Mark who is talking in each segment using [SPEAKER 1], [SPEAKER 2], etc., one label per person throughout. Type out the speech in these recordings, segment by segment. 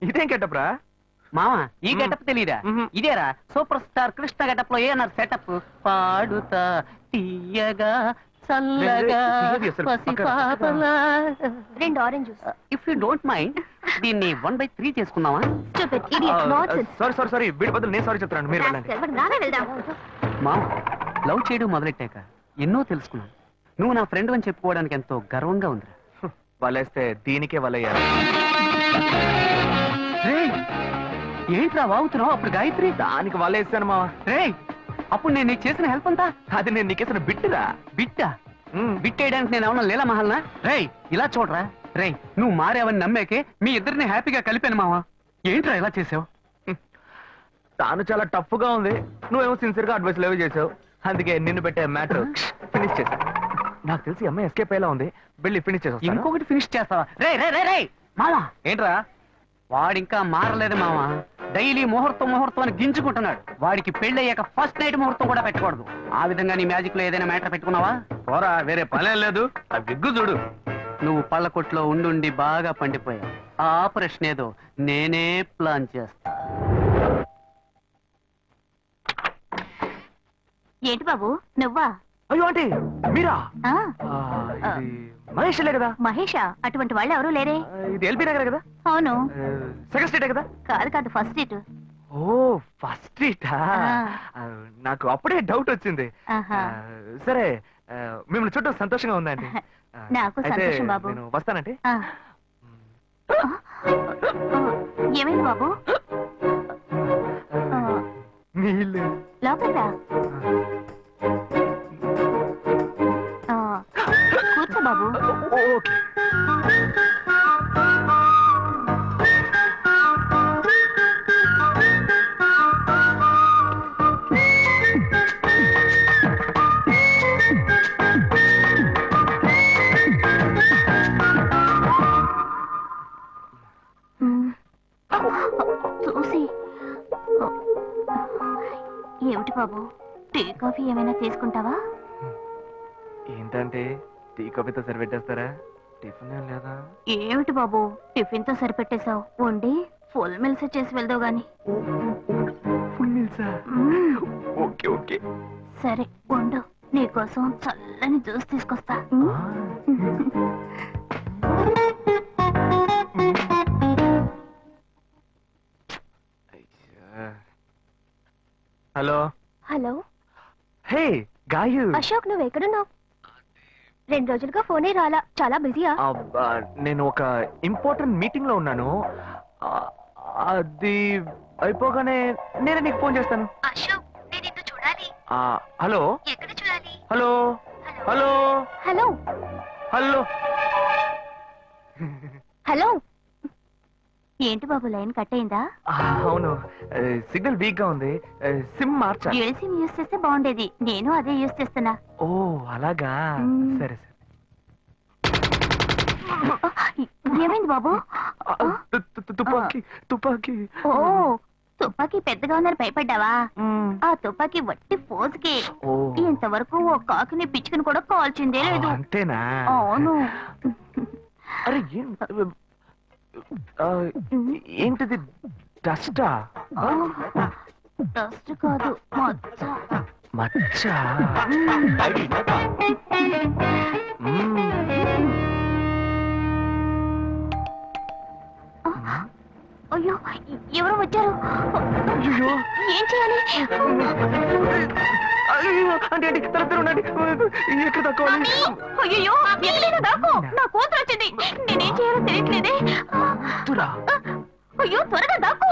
[SPEAKER 1] ఇదేం గెటప్ రా
[SPEAKER 2] మావా? ఈ గెటప్ తెలీదా? ఇదేరా సూపర్ స్టార్ కృష్ణ గెటప్ లో ఏమన్నారు సెటప్? పాడుతా తీయగా చల్లగా పసిపాపలా.
[SPEAKER 3] 2 orange juice.
[SPEAKER 2] If you don't mind దీన్ని 1/3 చేసుకుందామా?
[SPEAKER 1] సారీ వీడి బదులు నేను సారీ చెప్తాను, మీరు వెళ్ళండి.
[SPEAKER 2] మావా, లవ్ చేయడం మొదలెట్టాక ఎన్నో తెలుసుకున్నాను. నువ్వు నా ఫ్రెండ్ అని చెప్పుకోవడానికి ఎంతో గర్వంగా ఉందిరా.
[SPEAKER 1] వలేస్తే దీనికే వలయ్యారు.
[SPEAKER 2] ఏంట్రా వాగుతున్నావు? అప్పుడు గాయత్రి
[SPEAKER 1] దానికి వలేస్తాను మావా.
[SPEAKER 2] అప్పుడు నేను నీకు చేసిన హెల్ప్ అంతా
[SPEAKER 1] అది నేను నీకేసిన బిట్టురా.
[SPEAKER 2] బిట్టా? బిట్ వేయడానికి నేను ఏమన్నా లీలా మహల్నా? ఇలా చూడరా నువ్వు మారావని నమ్మేకే మీ ఇద్దరిని హ్యాపీగా కలిపాను మావా. ఏంట్రా ఇలా చేసావు?
[SPEAKER 1] తాను చాలా టఫ్ గా ఉంది, నువ్వేమో సిన్సియర్ గా అడ్వైస్ లేవు చేసావు. అందుకే నిన్ను పెట్టే మ్యాటర్ ఫినిష్ చేసా. నాకు తెలిసి అమ్మాయి ఎస్కేప్ అయ్యేలా ఉంది, వెళ్ళి ఫినిష్ చేసా.
[SPEAKER 2] ఇంకొకటి ఫినిష్ చేస్తావా? మావా
[SPEAKER 1] ఏంట్రా?
[SPEAKER 2] వాడింకా మారలేదు మావా. డైలీ ముహూర్తం అని గింజుకుంటున్నాడు. వాడికి పెళ్ళయ్యాక ఫస్ట్ నైట్ ముహూర్తం కూడా పెట్టకూడదు. ఆ విధంగా నీ మ్యాజిక్ లో ఏదైనా మ్యాటర్ పెట్టుకున్నావా?
[SPEAKER 1] పోరా, వేరే పనే లేదు. ఆ విగ్గు చూడు.
[SPEAKER 2] నువ్వు పళ్ళకొట్లో ఉండి బాగా పండిపోయావు. ఆ ఆపరేషన్ ఏదో నేనే ప్లాన్ చేస్తా.
[SPEAKER 3] ఏంటి బాబు నువ్వా?
[SPEAKER 1] అయ్యో అంటే మీరా? మహేష్లే కదా?
[SPEAKER 3] మహేషా? అటువంటి వాళ్ళు ఎవరు లేరే.
[SPEAKER 1] ఇది ఎల్బీ నగర్ కదా?
[SPEAKER 3] అవును.
[SPEAKER 1] సెకండ్ స్ట్రీట్ కదా?
[SPEAKER 3] కాదు ఫస్ట్ స్ట్రీట్.
[SPEAKER 1] ఓ ఫస్ట్ స్ట్రీటా? నాకు అప్పుడే డౌట్ వచ్చింది. సరే, మిమ్మల్ని చుట్టూ సంతోషంగా ఉందండి.
[SPEAKER 3] నాకు సంతోషం బాబు.
[SPEAKER 1] నేను వస్తానంటే.
[SPEAKER 3] ఏమైంది బాబు?
[SPEAKER 1] నీళ్ళు
[SPEAKER 3] లోపలికి రా. కూర్చో బాబు.
[SPEAKER 1] ఓకే.
[SPEAKER 3] చూసి ఏమిటి బాబు, టీ కాఫీ ఏమైనా తీసుకుంటావా?
[SPEAKER 1] ఏంటంటే టీ కాఫీతో సరిపెట్టేస్తారా? టిఫిన్ ఏం లేదా?
[SPEAKER 3] ఏమిటి బాబు టిఫిన్ తో సరిపెట్టేశావు? వండి ఫుల్ మిల్స్ చేసి వెళ్దావు గాని.
[SPEAKER 1] ఫుల్ మిల్సా? Okay okay.
[SPEAKER 3] సరే వండు, నీకోసం చల్లని జ్యూస్ తీసుకొస్తా.
[SPEAKER 1] Hello.
[SPEAKER 3] Hello.
[SPEAKER 1] Hey Gayu.
[SPEAKER 3] Ashok, నువ్వు ఎక్కడున్నావు? 2 రోజులుగా ఫోనే రాలా, చాలా బిజీయా?
[SPEAKER 1] నేను ఒక ఇంపార్టెంట్ మీటింగ్ లో ఉన్నాను. అది అయిపోగానే నేనే నీకు ఫోన్ చేస్తాను.
[SPEAKER 3] అశోక్, నేను నిన్ను చూడాలి.
[SPEAKER 1] హలో.
[SPEAKER 3] ఎక్కడ చూడాలి?
[SPEAKER 1] Hello hello
[SPEAKER 3] hello
[SPEAKER 1] hello
[SPEAKER 3] hello. ఏంటి బాబు లైన్ కట్ అయిందా?
[SPEAKER 1] అవును, సిగ్నల్ వీక్ గా ఉంది. సిమ్ మార్చా.
[SPEAKER 3] డ్యూయల్ సిమ్ యూస్ చేస్తే బాగుండేది. నేను అదే యూస్ చేస్తున్నా.
[SPEAKER 1] ఓ అలాగా, సరే సరే.
[SPEAKER 3] ఏమైంది బాబు?
[SPEAKER 1] తుపాకీ తుపాకీ.
[SPEAKER 3] ఓ తుపాకీ పెద్దగా ఉందని భయపడ్డావా? ఆ తుపాకీ వట్టి ఫోజుకే. ఇంతవరకు ఓ కాకిని పిచ్చుకుని కూడా కాల్చిందే లేదు.
[SPEAKER 1] అంతేనా?
[SPEAKER 3] అవును.
[SPEAKER 1] అరే ఏంటిది? డస్టా?
[SPEAKER 3] డస్ట్ కాదు, మచ్చ.
[SPEAKER 1] మచ్చ?
[SPEAKER 3] అయ్యో ఎవరో వచ్చారు. ఏం చేయాలి?
[SPEAKER 1] అంటే ఎక్కడ తక్కువాలి?
[SPEAKER 3] అయ్యో ఎక్కడైనా దాక్కో, నా కూతురు వచ్చింది. నేనేం చేయాలో తెలియట్లేదే. అయ్యో త్వరగా దాక్కో.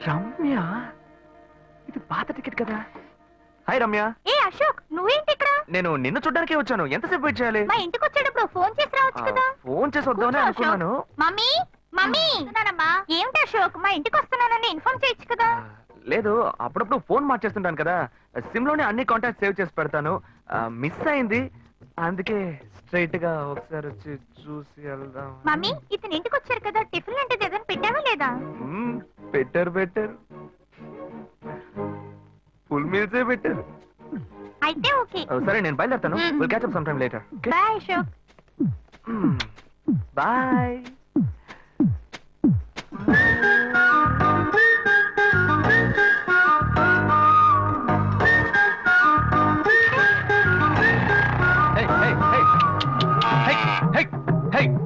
[SPEAKER 1] రమ్య, ఇది పాత టికెట్ కదా? హాయ్ రమ్య.
[SPEAKER 3] ఏ అశోక్, నువ్వేంటి ఇక్కడ?
[SPEAKER 1] నేను నిన్ను చూడ్డానికే వచ్చాను. ఎంతసేపు వెయిట్ చేయాలి?
[SPEAKER 3] మా ఇంటికి వచ్చేటప్పుడు ఫోన్ చేసి రావచ్చు కదా.
[SPEAKER 1] ఫోన్ చేసి వద్దామని అనుకున్నాను.
[SPEAKER 3] మమ్మీ మమ్మీ ఏమిటి అశోక్, మా ఇంటికి వస్తున్నానని ఇన్ఫార్మ్ చేయొచ్చు కదా.
[SPEAKER 1] లేదు, అప్పుడప్పుడు ఫోన్ మార్చేస్తుంటాను కదా, సిమ్ లోనే అన్ని కాంటాక్ట్ సేవ్ చేసి పెడతాను. మిస్ అయింది, అందుకే స్ట్రైట్ గా ఒకసారి వచ్చి చూసి వెళ్దాం.
[SPEAKER 3] మమ్మీ ఇతను ఇంటికి వచ్చారు కదా, టిఫిన్ లాంటిది ఏదైనా పెట్టావా లేదా?
[SPEAKER 1] Better better. ఫుల్ మీల్సే పెట్టారు.
[SPEAKER 3] అయితే ఓకే.
[SPEAKER 1] సరే నేను బయలుదేరుతాను.
[SPEAKER 3] Mm.
[SPEAKER 1] Will catch up some time later.
[SPEAKER 3] Bye Ashok.
[SPEAKER 1] Bye.